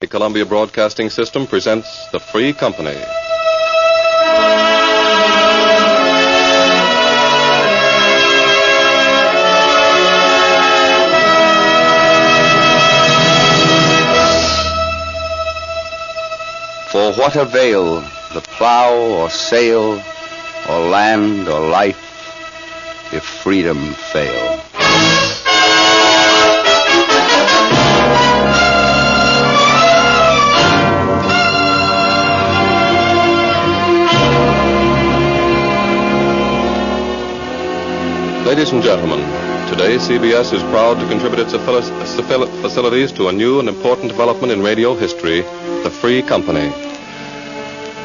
The Columbia Broadcasting System presents The Free Company. For what avail the plow or sail or land or life if freedom fail? Ladies and gentlemen, today CBS is proud to contribute its facilities to a new and important development in radio history, the Free Company.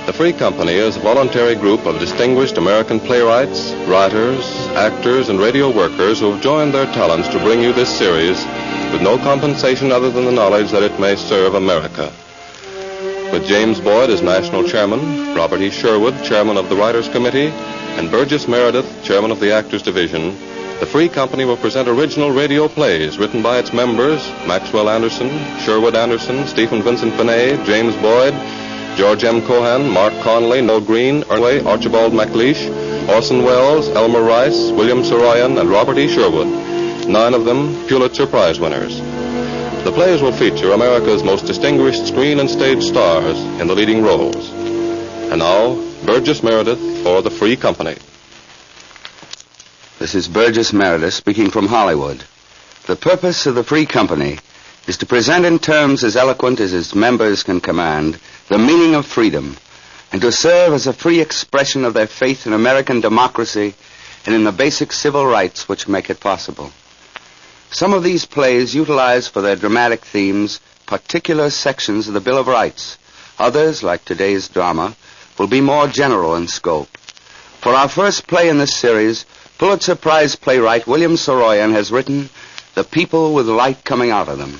The Free Company is a voluntary group of distinguished American playwrights, writers, actors, and radio workers who have joined their talents to bring you this series with no compensation other than the knowledge that it may serve America. With James Boyd as national chairman, Robert E. Sherwood, chairman of the Writers' Committee, and Burgess Meredith, chairman of the Actors Division, the Free Company will present original radio plays written by its members, Maxwell Anderson, Sherwood Anderson, Stephen Vincent Benet, James Boyd, George M. Cohan, Mark Connelly, Noel Green, Archibald Macleish, Orson Welles, Elmer Rice, William Saroyan, and Robert E. Sherwood, 9 of them Pulitzer Prize winners. The plays will feature America's most distinguished screen and stage stars in the leading roles. And now, Burgess Meredith for the Free Company. This is Burgess Meredith speaking from Hollywood. The purpose of the Free Company is to present in terms as eloquent as its members can command the meaning of freedom, and to serve as a free expression of their faith in American democracy and in the basic civil rights which make it possible. Some of these plays utilize for their dramatic themes particular sections of the Bill of Rights. Others, like today's drama, will be more general in scope. For our first play in this series, Pulitzer Prize playwright William Saroyan has written The People with Light Coming Out of Them.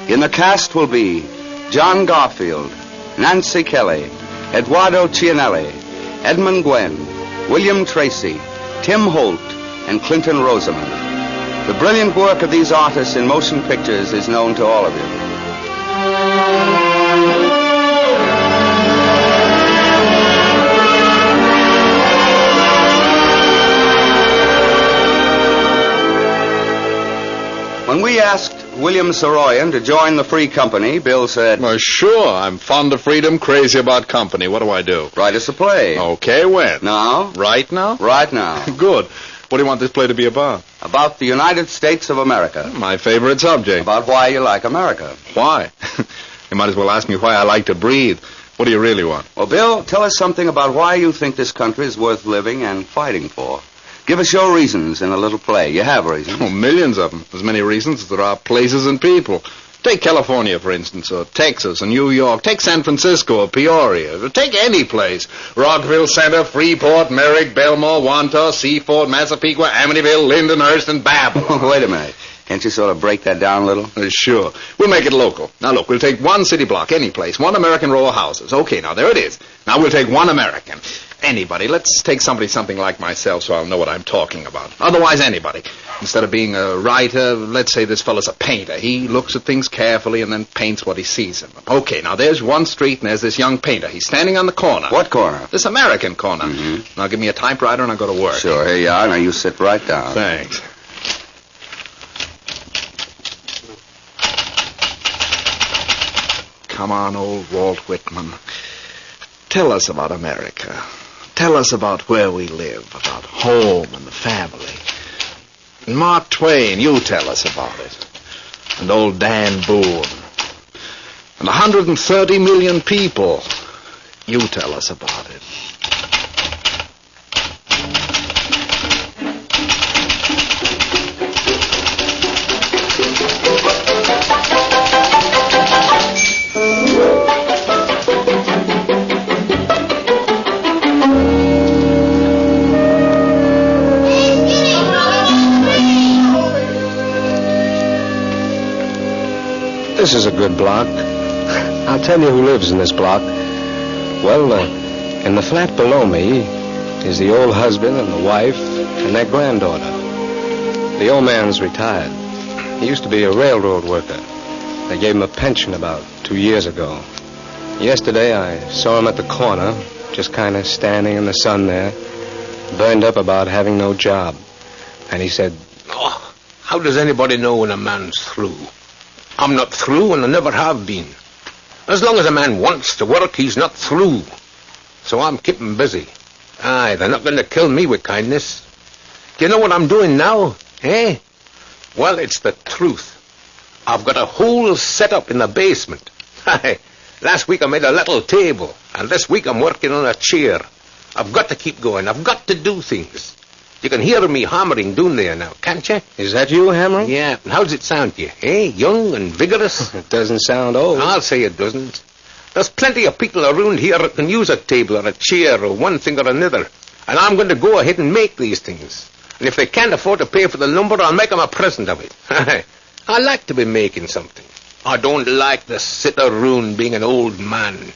In the cast will be John Garfield, Nancy Kelly, Eduardo Cianelli, Edmund Gwenn, William Tracy, Tim Holt, and Clinton Rosamond. The brilliant work of these artists in motion pictures is known to all of you. When we asked William Saroyan to join the Free Company, Bill said, Well, sure. I'm fond of freedom, crazy about company. What do I do? Write us a play. Okay, when? Now? Right now? Right now. Good. What do you want this play to be about? About the United States of America. My favorite subject. About why you like America. Why? You might as well ask me why I like to breathe. What do you really want? Well, Bill, tell us something about why you think this country is worth living and fighting for. Give us your reasons in a little play. You have reasons. Oh, millions of them. As many reasons as there are places and people. Take California, for instance, or Texas, or New York. Take San Francisco, or Peoria. Take any place. Rockville Center, Freeport, Merrick, Belmore, Wantagh, Seaford, Massapequa, Amityville, Lindenhurst, and Babylon. Wait a minute. Can't you sort of break that down a little? Sure. We'll make it local. Now, look, we'll take one city block, any place, one American row of houses. Okay, now, there it is. Now, we'll take one American. Anybody. Let's take something like myself so I'll know what I'm talking about. Otherwise, anybody. Instead of being a writer, let's say this fellow's a painter. He looks at things carefully and then paints what he sees in them. Okay, now, there's one street and there's this young painter. He's standing on the corner. What corner? This American corner. Mm-hmm. Now, give me a typewriter and I'll go to work. Sure, here you are. Now, you sit right down. Thanks. Come on, old Walt Whitman. Tell us about America. Tell us about where we live, about home and the family. And Mark Twain, you tell us about it. And old Dan Boone. And 130 million people. You tell us about it. This is a good block. I'll tell you who lives in this block. Well, in the flat below me is the old husband and the wife and their granddaughter. The old man's retired. He used to be a railroad worker. They gave him a pension about 2 years ago. Yesterday, I saw him at the corner, just kind of standing in the sun there, burned up about having no job. And he said, "Oh, how does anybody know when a man's through? I'm not through, and I never have been. As long as a man wants to work, he's not through. So I'm keeping busy. Aye, they're not going to kill me with kindness. Do you know what I'm doing now, eh? Well, it's the truth. I've got a whole setup in the basement. Aye, last week I made a little table, and this week I'm working on a chair. I've got to keep going. I've got to do things. You can hear me hammering down there now, can't you? "Is that you hammering?" Yeah, and how's it sound to you, eh? Young and vigorous? It doesn't sound old. I'll say it doesn't. There's plenty of people around here that can use a table or a chair or one thing or another. And I'm going to go ahead and make these things. And if they can't afford to pay for the lumber, I'll make them a present of it. I like to be making something. I don't like to sit around being an old man.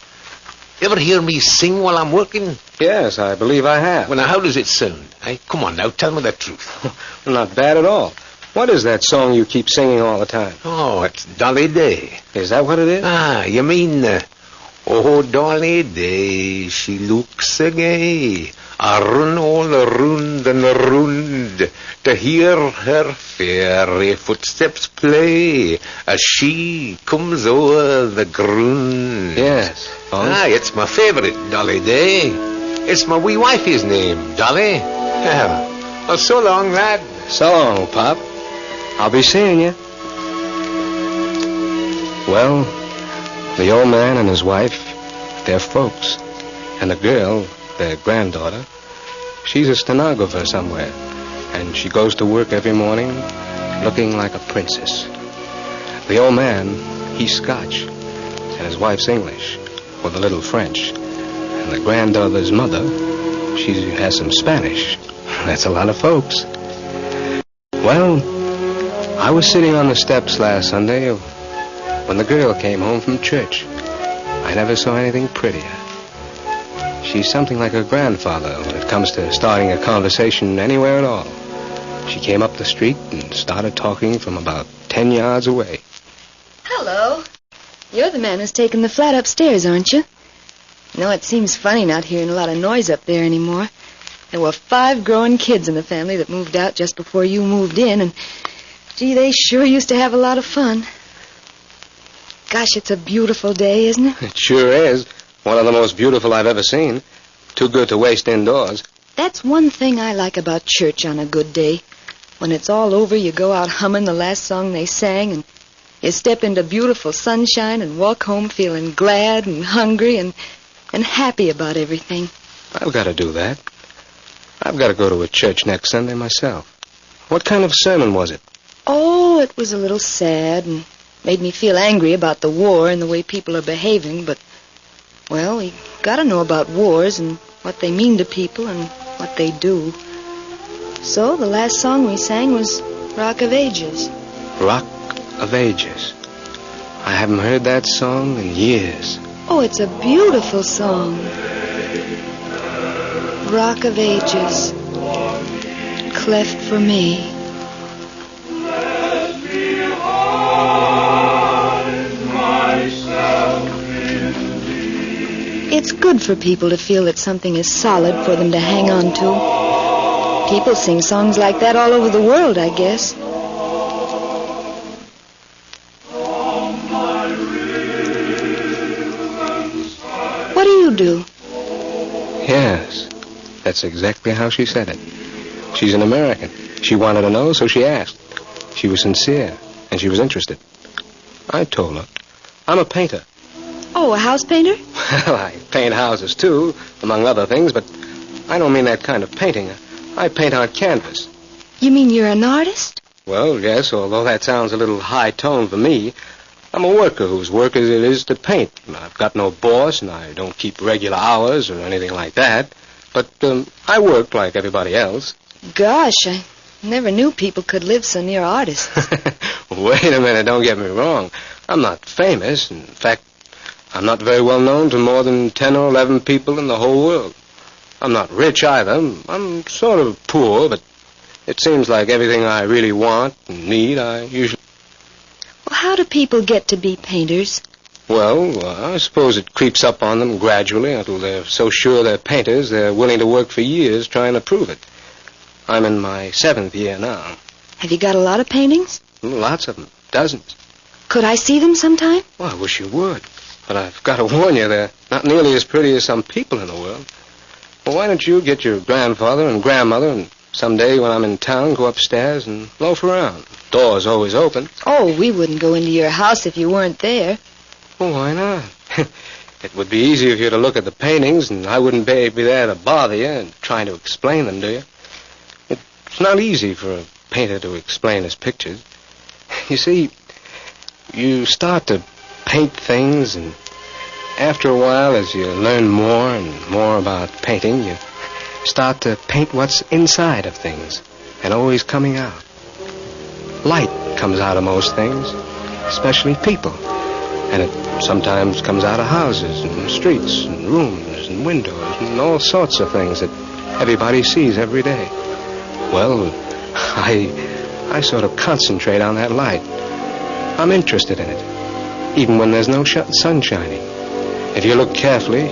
Ever hear me sing while I'm working? Yes, I believe I have. Well, now, how does it sound? Eh? Come on now, tell me the truth. Not bad at all. What is that song you keep singing all the time? Oh, it's Dolly Day. Is that what it is? Ah, you mean, oh, Dolly Day, she looks so gay. I run all around and around to hear her fairy footsteps play as she comes over the ground. Yes. Aye, it's my favourite, Dolly Day. It's my wee wifey's name, Dolly. Well, so long, lad. So long, Pop. I'll be seeing you. Well, the old man and his wife, they're folks. And the girl, their granddaughter, she's a stenographer somewhere. And she goes to work every morning looking like a princess. The old man, he's Scotch. And his wife's English, with a little French. And the granddaughter's mother, she has some Spanish. That's a lot of folks. Well, I was sitting on the steps last Sunday when the girl came home from church. I never saw anything prettier. She's something like her grandfather when it comes to starting a conversation anywhere at all. She came up the street and started talking from about 10 yards away. Hello. You're the man who's taken the flat upstairs, aren't you? No, it seems funny not hearing a lot of noise up there anymore. There were 5 growing kids in the family that moved out just before you moved in, and gee, they sure used to have a lot of fun. Gosh, it's a beautiful day, isn't it? It sure is. One of the most beautiful I've ever seen. Too good to waste indoors. That's one thing I like about church on a good day. When it's all over, you go out humming the last song they sang, and you step into beautiful sunshine and walk home feeling glad and hungry and happy about everything. I've got to do that. I've got to go to a church next Sunday myself. What kind of sermon was it? Oh, it was a little sad and made me feel angry about the war and the way people are behaving, but, well, we got to know about wars and what they mean to people and what they do. So the last song we sang was Rock of Ages. Rock of Ages. I haven't heard that song in years. Oh, it's a beautiful song. Rock of Ages, cleft for me. It's good for people to feel that something is solid for them to hang on to. People sing songs like that all over the world, I guess. What do you do? Yes, that's exactly how she said it. She's an American. She wanted to know, so she asked. She was sincere, and she was interested. I told her, I'm a painter. Oh, a house painter? Well, I paint houses, too, among other things, but I don't mean that kind of painting. I paint on canvas. You mean you're an artist? Well, yes, although that sounds a little high tone for me. I'm a worker whose work it is to paint. I've got no boss, and I don't keep regular hours or anything like that. But I work like everybody else. Gosh, I never knew people could live so near artists. Wait a minute, don't get me wrong. I'm not famous. In fact, I'm not very well known to more than 10 or 11 people in the whole world. I'm not rich either. I'm sort of poor, but it seems like everything I really want and need, I usually... Well, how do people get to be painters? Well, I suppose it creeps up on them gradually until they're so sure they're painters they're willing to work for years trying to prove it. I'm in my 7th year now. Have you got a lot of paintings? Lots of them. Dozens. Could I see them sometime? Well, I wish you would. But I've got to warn you, they're not nearly as pretty as some people in the world. Well, why don't you get your grandfather and grandmother and someday when I'm in town go upstairs and loaf around? Door's always open. Oh, we wouldn't go into your house if you weren't there. Well, why not? It would be easier for you to look at the paintings, and I wouldn't be there to bother you and trying to explain them to you. It's not easy for a painter to explain his pictures. You see, you start to paint things, and after a while, as you learn more and more about painting, you start to paint what's inside of things and always coming out. Light comes out of most things, especially people. And it sometimes comes out of houses and streets and rooms and windows and all sorts of things that everybody sees every day. Well, I sort of concentrate on that light. I'm interested in it, even when there's no sun shining. If you look carefully,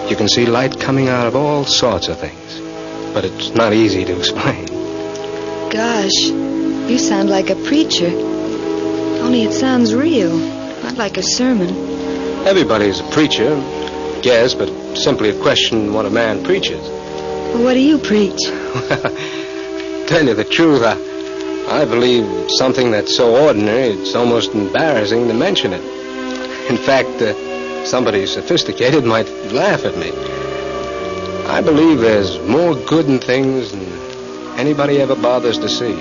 you can see light coming out of all sorts of things. But it's not easy to explain. Gosh, you sound like a preacher. Only it sounds real. Not like a sermon. Everybody's a preacher, I guess, but simply a question what a man preaches. Well, what do you preach? Tell you the truth, I believe something that's so ordinary it's almost embarrassing to mention it. In fact, somebody sophisticated might laugh at me. I believe there's more good in things than anybody ever bothers to see.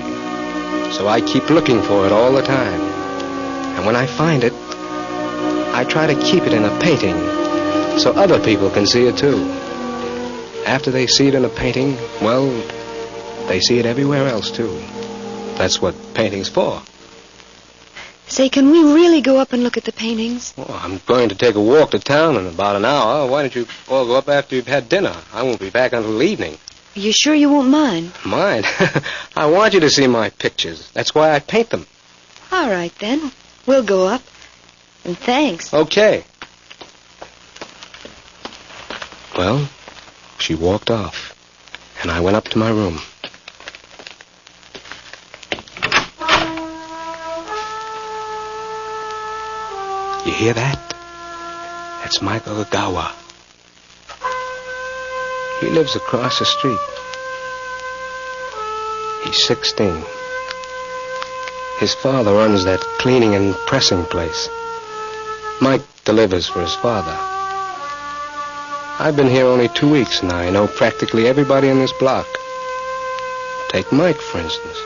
So I keep looking for it all the time. And when I find it, I try to keep it in a painting so other people can see it too. After they see it in a painting, well, they see it everywhere else too. That's what painting's for. Say, can we really go up and look at the paintings? Well, I'm going to take a walk to town in about an hour. Why don't you all go up after you've had dinner? I won't be back until evening. Are you sure you won't mind? Mind? I want you to see my pictures. That's why I paint them. All right, then. We'll go up. And thanks. Okay. Well, she walked off, and I went up to my room. You hear that? That's Michael Ogawa. He lives across the street. He's 16. His father runs that cleaning and pressing place. Mike delivers for his father. I've been here only 2 weeks, and I know practically everybody in this block. Take Mike, for instance.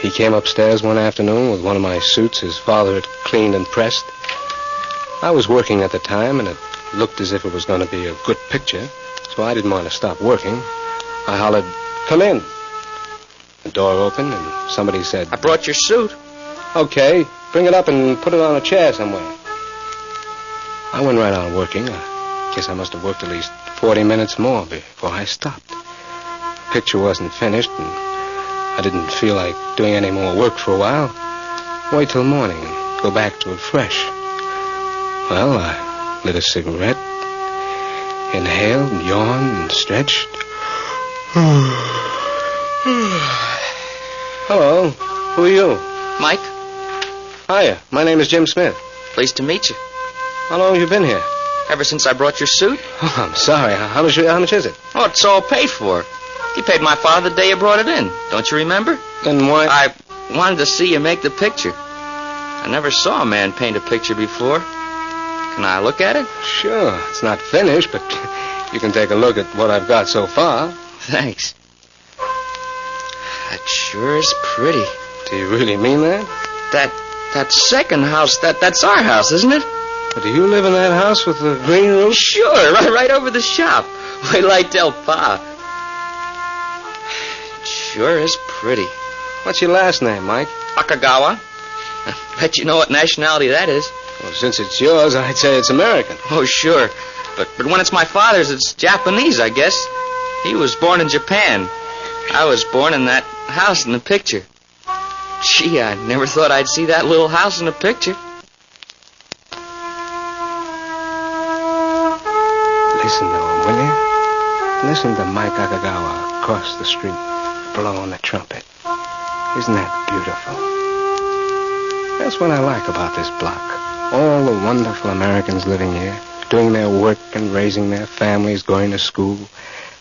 He came upstairs one afternoon with one of my suits his father had cleaned and pressed. I was working at the time, and it looked as if it was going to be a good picture, so I didn't want to stop working. I hollered, "Come in." The door opened, and somebody said, "I brought your suit." "Okay, bring it up and put it on a chair somewhere." I went right on working. I guess I must have worked at least 40 minutes more before I stopped. The picture wasn't finished, and I didn't feel like doing any more work for a while. Wait till morning and go back to it fresh. Well, I lit a cigarette, inhaled, and yawned, and stretched. Hello, who are you? Mike, Hiya, my name is Jim Smith. pleased to meet you. How long have you been here? Ever since I brought your suit? Oh, I'm sorry. How much is it? Oh, it's all paid for. You paid my father the day you brought it in. Don't you remember? Then why... I wanted to see you make the picture. I never saw a man paint a picture before. Can I look at it? Sure. It's not finished, but you can take a look at what I've got so far. Thanks. That sure is pretty. Do you really mean that? That second house, that's our house, isn't it? But do you live in that house with the green roof? Sure, right over the shop. Way like Del Pa. It sure is pretty. What's your last name, Mike? Akagawa. Bet you know what nationality that is. Well, since it's yours, I'd say it's American. Oh, sure. But when it's my father's, it's Japanese, I guess. He was born in Japan. I was born in that house in the picture. Gee, I never thought I'd see that little house in the picture. Listen to him, will you? Listen to Mike Akagawa across the street blowing the trumpet. Isn't that beautiful? That's what I like about this block. All the wonderful Americans living here, doing their work and raising their families, going to school,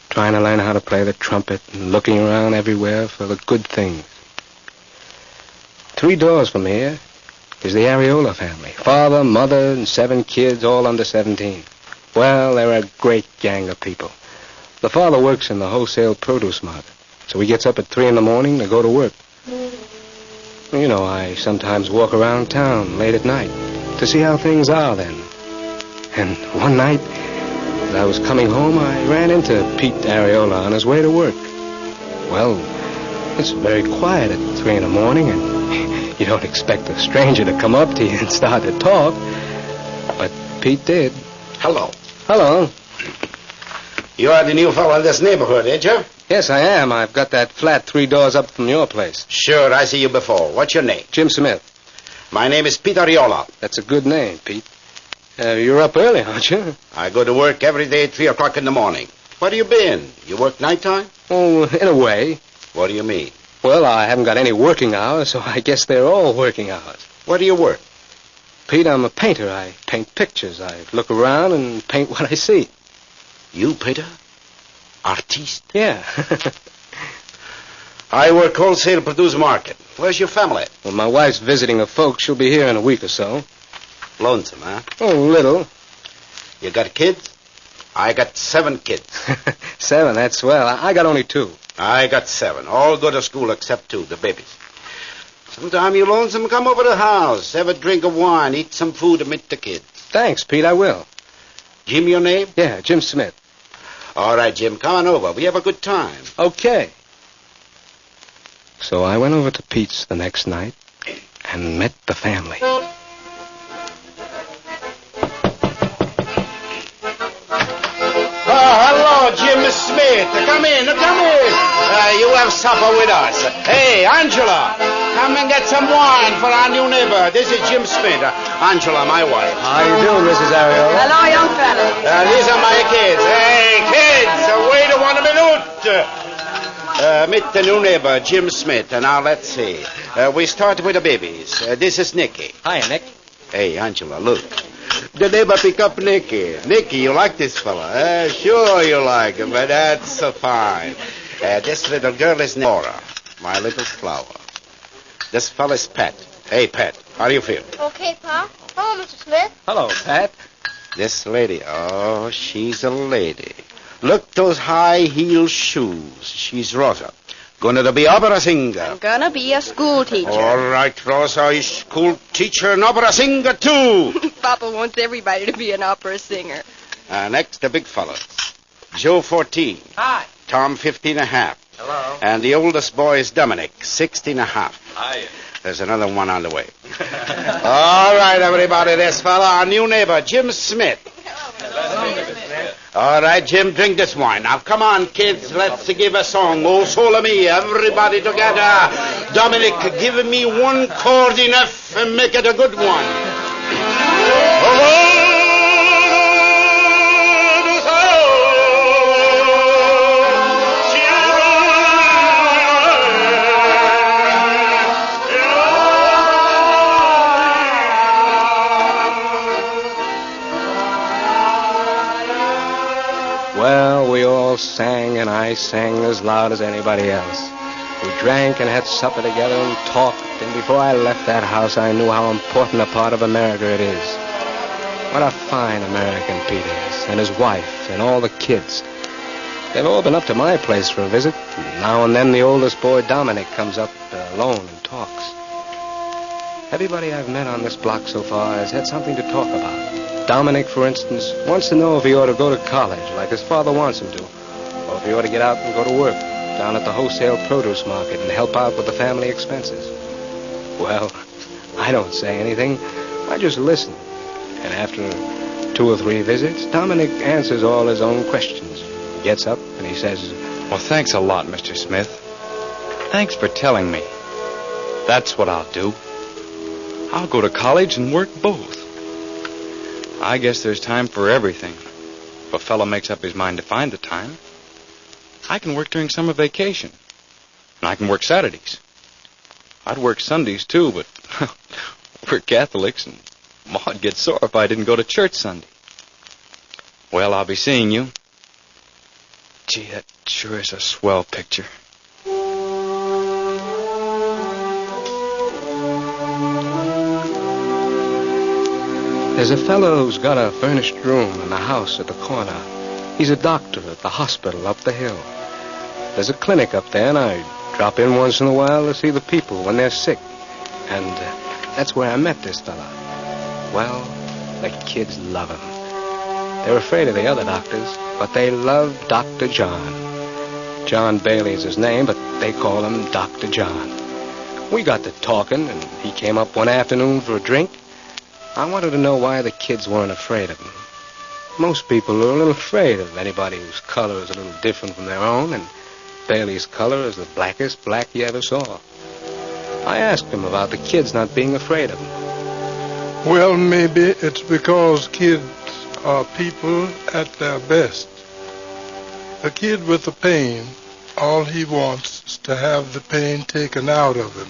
trying to learn how to play the trumpet and looking around everywhere for the good things. 3 doors from here is the Areola family. Father, mother, and 7 kids, all under 17. Well, they're a great gang of people. The father works in the wholesale produce market, so he gets up at 3 in the morning to go to work. You know, I sometimes walk around town late at night to see how things are then. And one night, as I was coming home, I ran into Pete Areola on his way to work. Well, it's very quiet at 3 in the morning, and you don't expect a stranger to come up to you and start to talk. But Pete did. Hello. Hello. You are the new fellow in this neighborhood, ain't you? Yes, I am. I've got that flat 3 doors up from your place. Sure, I see you before. What's your name? Jim Smith. My name is Pete Areola. That's a good name, Pete. You're up early, aren't you? I go to work every day at 3 o'clock in the morning. Where have you been? You work nighttime? Oh, in a way. What do you mean? Well, I haven't got any working hours, so I guess they're all working hours. Where do you work? Pete, I'm a painter. I paint pictures. I look around and paint what I see. You, Peter? Artiste? Yeah. I work wholesale produce market. Where's your family? Well, my wife's visiting her folks. She'll be here in a week or so. Lonesome, huh? Oh, little. You got kids? I got 7 kids. 7, that's swell. I got only 2. I got 7. All go to school except 2, the babies. Sometime you lonesome, come over to the house. Have a drink of wine, eat some food, and meet the kids. Thanks, Pete, I will. Jim, your name? Yeah, Jim Smith. All right, Jim, come on over. We have a good time. Okay. So I went over to Pete's the next night and met the family. Hello, Jim Smith. Come in. You have supper with us. Hey, Angela, come and get some wine for our new neighbor. This is Jim Smith. Angela, my wife. How you doing, Mrs. Areola? Hello, young fella. These are my kids. Hey, kids, wait a 1 minute. Meet the new neighbor, Jim Smith. And now let's see. We start with the babies. This is Nicky. Hi, Nick. Hey, Angela, look. The neighbor pick up Nicky. Nicky, you like this fella? Sure you like him, but that's so fine. This little girl is Nora, my little flower. This fella's Pat. Hey, Pat, how do you feel? Okay, Pa. Hello, Mr. Smith. Hello, Pat. This lady, oh, she's a lady. Look, those high-heel shoes. She's Rosa. Gonna be opera singer. I'm gonna be a school teacher. All right, Rosa, is school teacher and opera singer, too. Papa wants everybody to be an opera singer. Next, the big fellas. Joe, 14. Hi. Tom, 15 and a half. Hello. And the oldest boy is Dominic, 16 and a half. Hi. There's another one on the way. All right, everybody, this fella, our new neighbor, Jim Smith. All right, Jim, drink this wine. Now, come on, kids, let's give a song. Oh, solo me, everybody together. Dominic, give me 1 chord enough and make it a good one. Well, we all sang, and I sang as loud as anybody else. We drank and had supper together and talked, and before I left that house, I knew how important a part of America it is. What a fine American Pete is, and his wife, and all the kids. They've all been up to my place for a visit. And now and then the oldest boy, Dominic, comes up alone and talks. Everybody I've met on this block so far has had something to talk about. Dominic, for instance, wants to know if he ought to go to college like his father wants him to, or if he ought to get out and go to work down at the wholesale produce market and help out with the family expenses. Well, I don't say anything. I just listen. And after 2 or 3 visits, Dominic answers all his own questions. He gets up and he says, Well, thanks a lot, Mr. Smith. Thanks for telling me. That's what I'll do. I'll go to college and work both. I guess there's time for everything. a fellow makes up his mind to find the time. I can work during summer vacation. And I can work Saturdays. I'd work Sundays, too, but we're Catholics, and Ma'd get sore if I didn't go to church Sunday. Well, I'll be seeing you. Gee, that sure is a swell picture. There's a fellow who's got a furnished room in the house at the corner. He's a doctor at the hospital up the hill. There's a clinic up there, and I drop in once in a while to see the people when they're sick. And that's where I met this fella. Well, the kids love him. They're afraid of the other doctors, but they love Dr. John. John Bailey is his name, but they call him Dr. John. We got to talking, and he came up one afternoon for a drink. I wanted to know why the kids weren't afraid of him. Most people are a little afraid of anybody whose color is a little different from their own, and Bailey's color is the blackest black you ever saw. I asked him about the kids not being afraid of him. Well, maybe it's because kids are people at their best. A kid with a pain, all he wants is to have the pain taken out of him.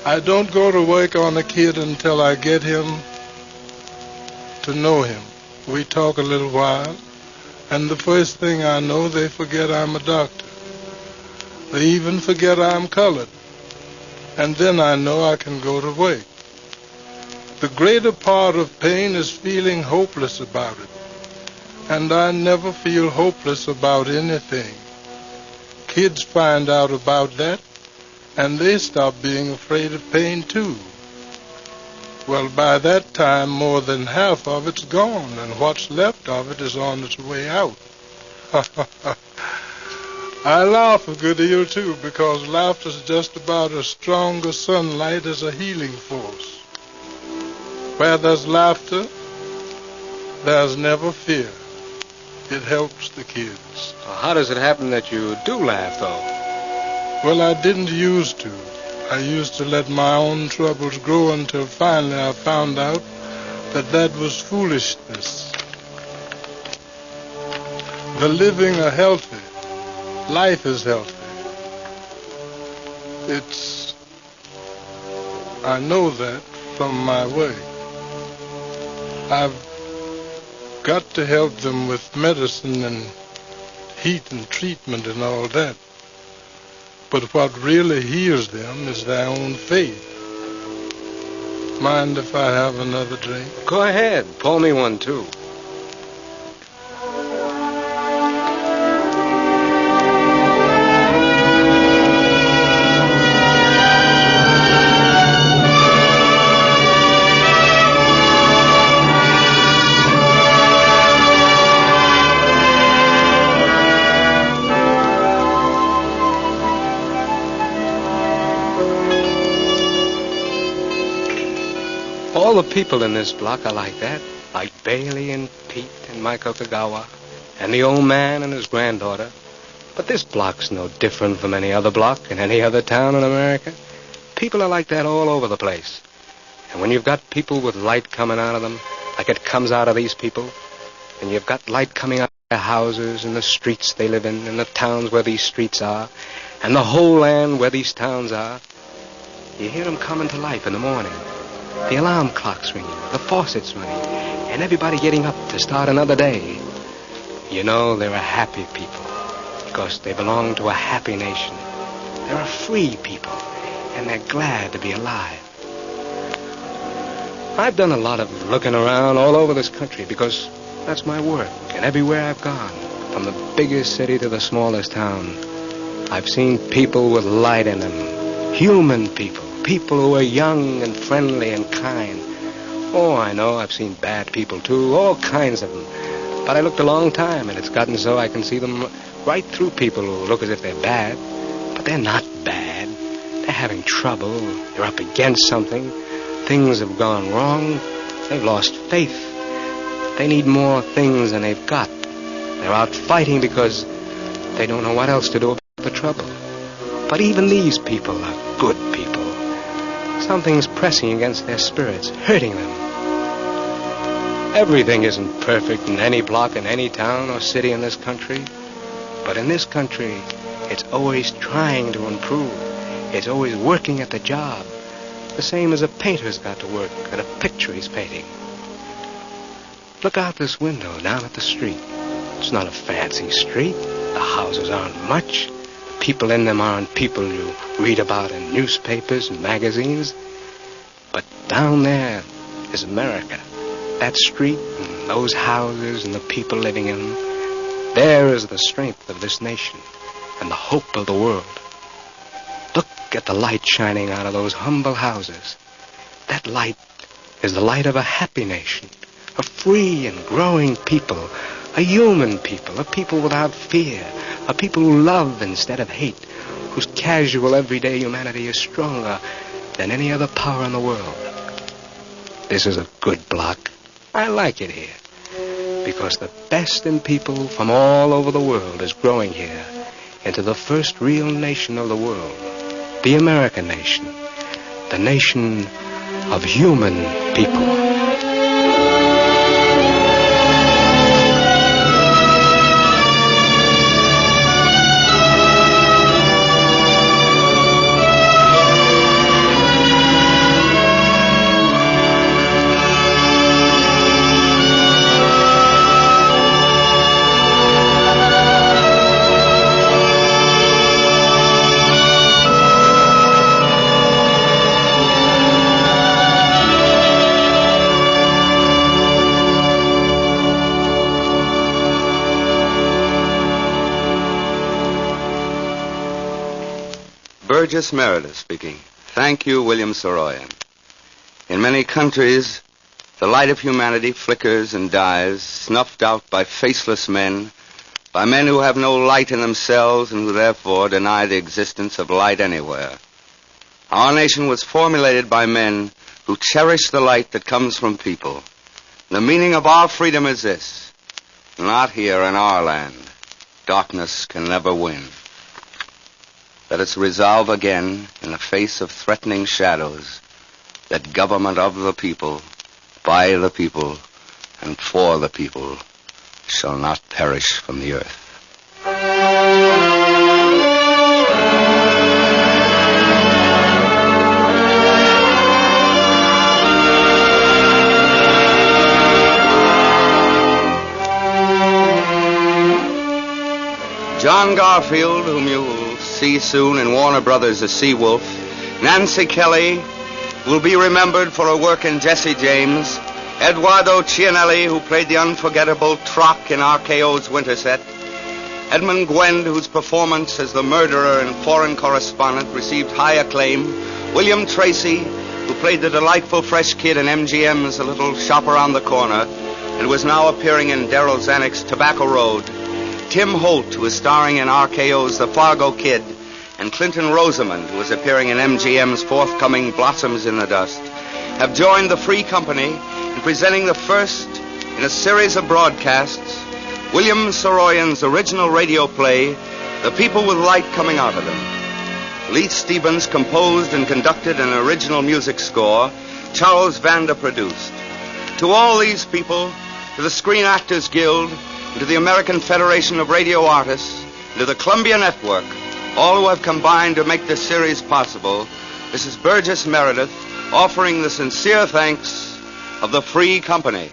I don't go to work on a kid until I get him to know him. We talk a little while, and the first thing I know, they forget I'm a doctor. They even forget I'm colored. And then I know I can go to work. The greater part of pain is feeling hopeless about it. And I never feel hopeless about anything. Kids find out about that, and they stop being afraid of pain too. Well, by that time, more than half of it's gone, and what's left of it is on its way out. I laugh a good deal, too, because laughter's just about as strong as sunlight as a healing force. Where there's laughter, there's never fear. It helps the kids. Well, how does it happen that you do laugh, though? Well, I didn't used to. I used to let my own troubles grow until finally I found out that that was foolishness. The living are healthy. Life is healthy. I know that from my work. I've got to help them with medicine and heat and treatment and all that. But what really heals them is their own faith. Mind if I have another drink? Go ahead. Pour me one, too. All the people in this block are like that, like Bailey and Pete and Michael Kagawa, and the old man and his granddaughter. But this block's no different from any other block in any other town in America. People are like that all over the place. And when you've got people with light coming out of them, like it comes out of these people, and you've got light coming out of their houses and the streets they live in, and the towns where these streets are, and the whole land where these towns are, you hear them coming to life in the morning. The alarm clock's ringing, the faucet's running, and everybody getting up to start another day. You know they're a happy people, because they belong to a happy nation. They're a free people, and they're glad to be alive. I've done a lot of looking around all over this country, because that's my work, and everywhere I've gone, from the biggest city to the smallest town, I've seen people with light in them, human people. People who are young and friendly and kind. Oh, I know, I've seen bad people, too, all kinds of them. But I looked a long time, and it's gotten so I can see them right through people who look as if they're bad. But they're not bad. They're having trouble. They're up against something. Things have gone wrong. They've lost faith. They need more things than they've got. They're out fighting because they don't know what else to do about the trouble. But even these people are good people. Something's pressing against their spirits, hurting them. Everything isn't perfect in any block in any town or city in this country. But in this country, it's always trying to improve. It's always working at the job. The same as a painter's got to work at a picture he's painting. Look out this window down at the street. It's not a fancy street. The houses aren't much. The people in them aren't people you read about in newspapers and magazines. But down there is America. That street and those houses and the people living in them, there is the strength of this nation and the hope of the world. Look at the light shining out of those humble houses. That light is the light of a happy nation, a free and growing people, a human people, a people without fear, a people who love instead of hate, whose casual everyday humanity is stronger than any other power in the world. This is a good block. I like it here because the best in people from all over the world is growing here into the first real nation of the world, the American nation, the nation of human people. Burgess Meredith speaking. Thank you, William Saroyan. In many countries, the light of humanity flickers and dies, snuffed out by faceless men, by men who have no light in themselves and who therefore deny the existence of light anywhere. Our nation was formulated by men who cherish the light that comes from people. The meaning of our freedom is this: not here in our land. Darkness can never win. Let us resolve again, in the face of threatening shadows, that government of the people, by the people, and for the people shall not perish from the earth. John Garfield, whom you will see soon in Warner Brothers' A Sea Wolf, Nancy Kelly, who will be remembered for her work in Jesse James, Eduardo Connelly, who played the unforgettable Trock in RKO's Winterset, Edmund Gwend, whose performance as the murderer in Foreign Correspondent received high acclaim, William Tracy, who played the delightful fresh kid in MGM's A Little Shop Around the Corner, and was now appearing in Darryl Zanuck's Tobacco Road, Tim Holt, who is starring in RKO's The Fargo Kid, and Clinton Rosamond, who is appearing in MGM's forthcoming Blossoms in the Dust, have joined the Free Company in presenting the first in a series of broadcasts, William Saroyan's original radio play, The People with Light Coming Out of Them. Lee Stevens composed and conducted an original music score, Charles Vanda produced. To all these people, to the Screen Actors Guild, and to the American Federation of Radio Artists, and to the Columbia Network, all who have combined to make this series possible, this is Burgess Meredith offering the sincere thanks of the Free Company.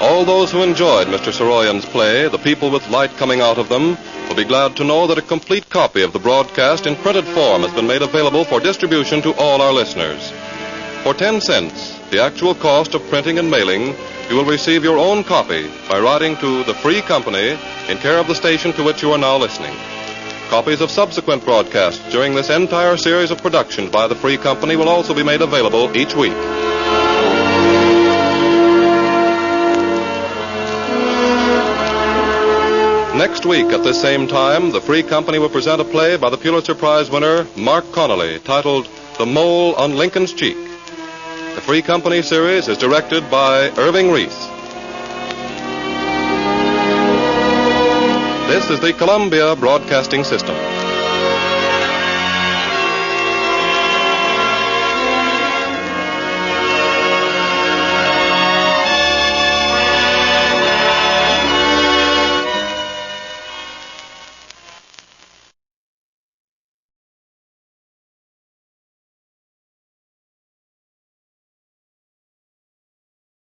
All those who enjoyed Mr. Saroyan's play, The People with Light Coming Out of Them, will be glad to know that a complete copy of the broadcast in printed form has been made available for distribution to all our listeners. For 10 cents, the actual cost of printing and mailing, you will receive your own copy by writing to the Free Company in care of the station to which you are now listening. Copies of subsequent broadcasts during this entire series of productions by the Free Company will also be made available each week. Next week at this same time, the Free Company will present a play by the Pulitzer Prize winner, Mark Connelly, titled The Mole on Lincoln's Cheek. The Free Company series is directed by Irving Reese. This is the Columbia Broadcasting System.